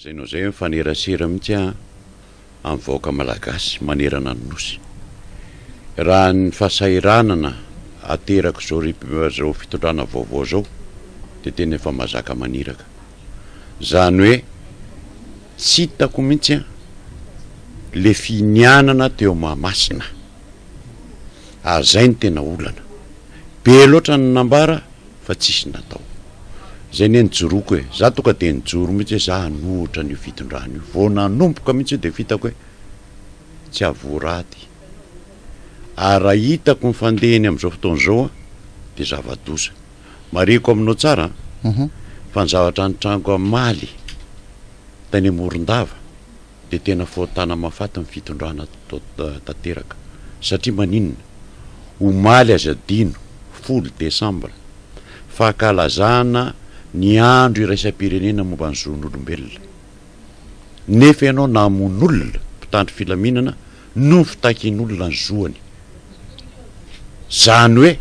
Zay no zay mifanerasera mihitsy amin'ny vahoaka malagasy manerana ny nosy. Raha ny fahasairanana ateraka zao fitondrana vaovao zao de tena efa mazaka maniraka. Zany hoe tsy hitako mihitsy le finianana teo Mahamasina. Zay ny tena olana. Be loatra ny nambara fa tsisy natao. Zay ny nijoroako hoe za tonga de nijoro mihitsy za hanohitra ny fitondrana io. Vao nanomboka mihitsy de vitako hoe tsy avoraty. Raha hitako mifandehany amin'izao fotoan'izao de zava-doza. Mariko aminao tsara fa ny zavatra ny trango amaly tany Morondava de tena fotana mafaty ny fitondrana tanteraka. Satria maninona? Omaly azy adino 10 Desambra fahakalazana ny andro iraisam-pirenena momba ny zon'olombelona. Nefa ianao namon'olona mpitandro filaminana no fitakin'olona ny zoany. Zany hoe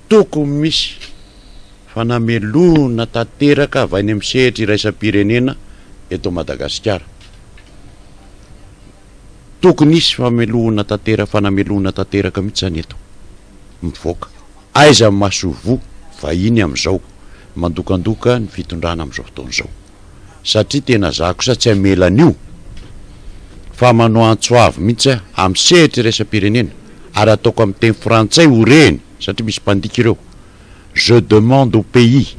tokony misy fanamelona tanteraka avy any amin'ny sehatra iraisam-pirenena eto Madagasikara. Tokony misy fanamelona tanteraka mihitsy zany eto mivoaka. Aiza masovo vahiny amin'izao mandokandoka ny fitondrana amin'izao fotoan'izao. Satria tena zako sa tsy amela an'io fa manao antsoavy mihitsy amin'ny sehatra iraisam-pirenena ary ataoko amin'ny teny frantsay oreny satria misy mpandika ireo. Je demande au pays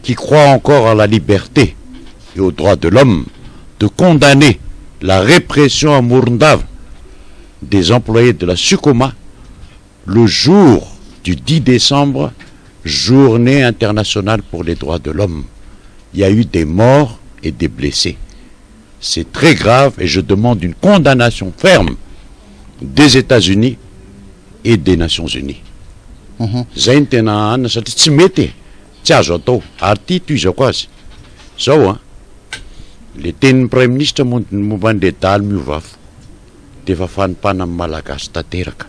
qui croit encore à la liberté et aux droits de l'homme de condamner la répression à Morondava des employés de la Sucoma le jour du 10 décembre, journée internationale pour les droits de l'homme. Il y a eu des morts et des blessés. C'est très grave et je demande une condamnation ferme des États-Unis et des Nations Unies. Zay ny tena anina satria tsy mety tsy azo atao ary ty toizako azy zao le tenin'ny Prime Ministre momba an'le daly miovafo de efa fanimpana amin'ny malagasy tanteraka.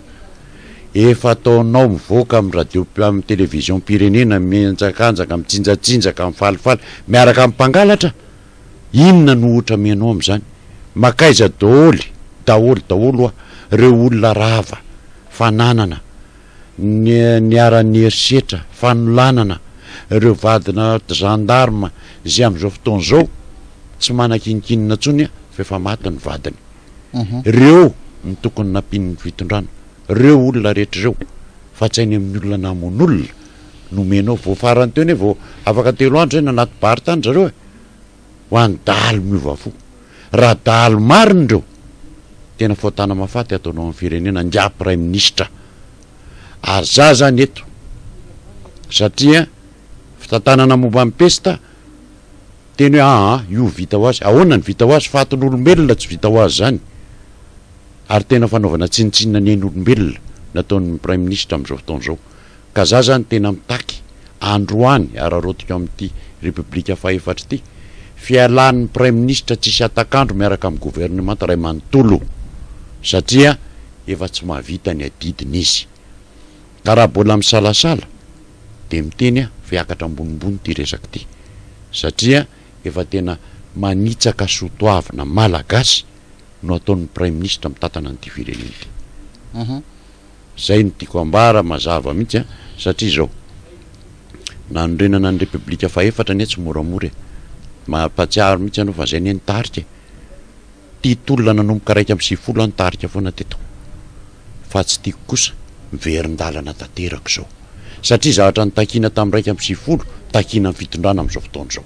Efa ataonao mivoaka amin'ny radio amin'ny télévision pirenena mienjakanjaka mitsinjatsinjaka mifalifaly miaraka amin'ny mpangalatra. Inona no ohatra menao amin'izany? Makaiza daholo reo olona rava fananana niara-ny erisetra fanolanana ireo vadina gendarme zay amin'izao fotoan'izao tsy manan-kinikinina tsony fa efa maty ny vadiny. Reo ny tokony nampin'ny fitondrana. Reo olona rehetra reo fa tsy any amin'ny olona namon'olona nomenao vao farany teo ne vao afaka 3 andro zay anaty bary tany zareo ho any daly miovafo. Raha daly mariny reo tena fotana mafaty ataonao amin'ny firenena ndra Prime Ministre. Ary za zany eto satria fitantanana momba amin'ny pesta teny hoe io vita ho azy. Ahoana ny vita ho azy? Fatin'olombelona tsy vita ho azy zany. Ary tena fanaovana tsinitsinina ny ain'olombelona nataon'ny Prime Ministre amin'izao fotoan'izao. Ka za zany tena mitaky androany ararotika amin'ity Repoblika faefatra ity fialan'ny Prime Ministre tsisy atakandro miaraka amin'ny gouvernement ray manontolo satria efa tsy mahavita ny adidiny izy. Ka raha mbola misalasala de miteny fiakatra ambonimbony ty resaka ty satria efa tena manitsaka sotoavina malagasy no ataon'ny Prime Ministre mitantana an'ity firenena ity. Zay ny tiako ambara mazava mihitsy satria zao nanorenana ny Repoblika faefatra ny tsy moramora mampatsiaro mihitsy anao fa zay ny nitarika ty tolona nanomboka raika amin'ny 10 nitarika foana teto fa tsy tiako kosa miverin-dalana tanteraka zao satria zavatra nitakina tamin'ny raika amin'ny 10 takina amin'ny fitondrana amin'izao fotoan'izao.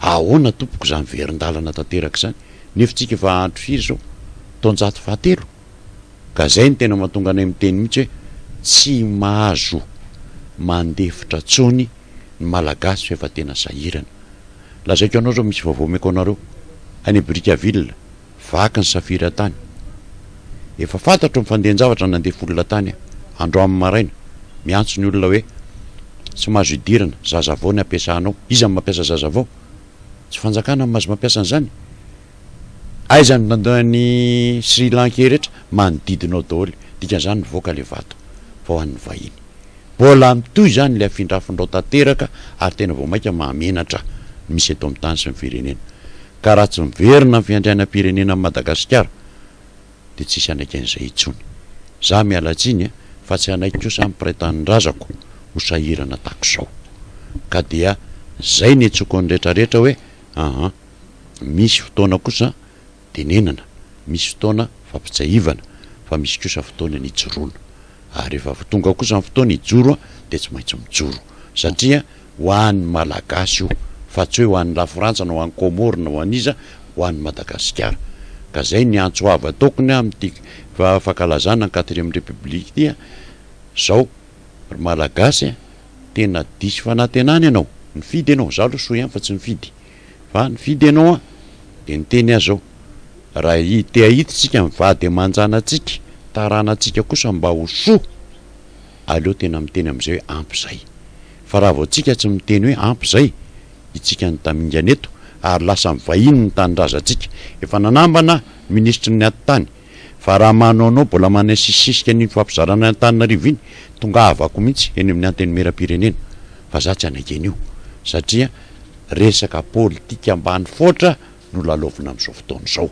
Ahoana tompoko zany verin-dalana tanteraka zany? Nefitsika efa andro firy zao taonjato fahatelo. Ka zay ny tena mahatonga anay miteny mihitsy hoe tsy mahazo mandefitra tsony ny malagasy efa tena sahirana. Lazaiko anao zao misy vaovao meko anareo any Brickaville vaky ny safira tany. Efa fantatro mifandehan-javatra nandeha folona tany andro amin'ny maraina miantso ny olona hoe tsy mahazo idirana zazavao ny ampiasanao. Iza mampiasa zazavao? Tsy fanjakana mahazo mampiasa an'izany. Aiza ny Sri Lanka rehetra manodidinao daholo dikan'izany mivoaka le vato fa ho an'ny vahiny. Mbola mitoy zany le afindrafindrao tanteraka ary tena vao maika mahamenatra misy eto amin'ny tany sy ny firenena. ka raha tsy miverina ny fiandrianam-pirenena Madagasikara dia tsisy anaikan'izay intsony. Za miala tsiny fa tsy anaiky kosa ampiray-tanindrazako ho sahirana tahako izao. Ka dia zay ny antsoko ny rehetrarehetra hoe misy fotoana kosa tenenana, misy fotoana fampitsaivana, fa misy kosa fotoana ny ijoroana. Ary rehefa tonga kosa ny fotoana ijoro dia tsy maintsy mijoro, satria ho an'ny malagasy io, fa tsy hoe ho an'ny lafrantsa na ho an'ny Komoro na ho an'iza, ho an'ny Madagasikara. Ka zay ny antsoava tokony amin'ity fankalazana ny 4e république ity zao malagasy tena diso fanantenany ianao, nifidy ianao, za aloha soa ihany fa tsy nifidy, fa nifidy ianao dia niteny azy zao, raha te ahitsika mivady amanjanatsika, taranantsika kosa mba ho soa, aleo tena miteny am'izay hoe ampy zay. Fa raha vao tsika tsy miteny hoe ampy zay, itsika ny tamingana eto ary lasa mivahiny ny tanindrazantsika. Efa nanambana ministry ny atitany fa raha manaonao mbola manasisisika ny fampizarana ny Antananarivo iny, tonga avako mihitsy eny amin'ny antenimieram-pirenena. Fa za tsy anaiky an'io, satria resaka politika ambany foatra no lalaovina amin'izao fotoana izao,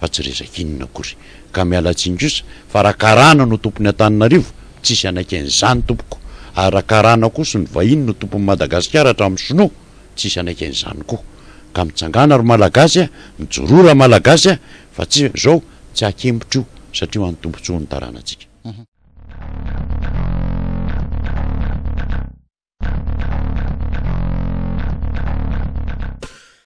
fa tsy resaka inona akory. Ka miala tsiny kosa fa raha karana no tompon'ny Antananarivo, tsisy anaiky an'izany tompoko. Ary raha karana kosa ny vahiny no tompon'ny Madagasikara hatramin'ny Sinoa, tsisy anaiky an'izany koa. Ka mitsangana ry malagasy, mijorora malagasy, fa tsy zao tsy akembotro satria ho an'ny tombontsoa ny taranantsika.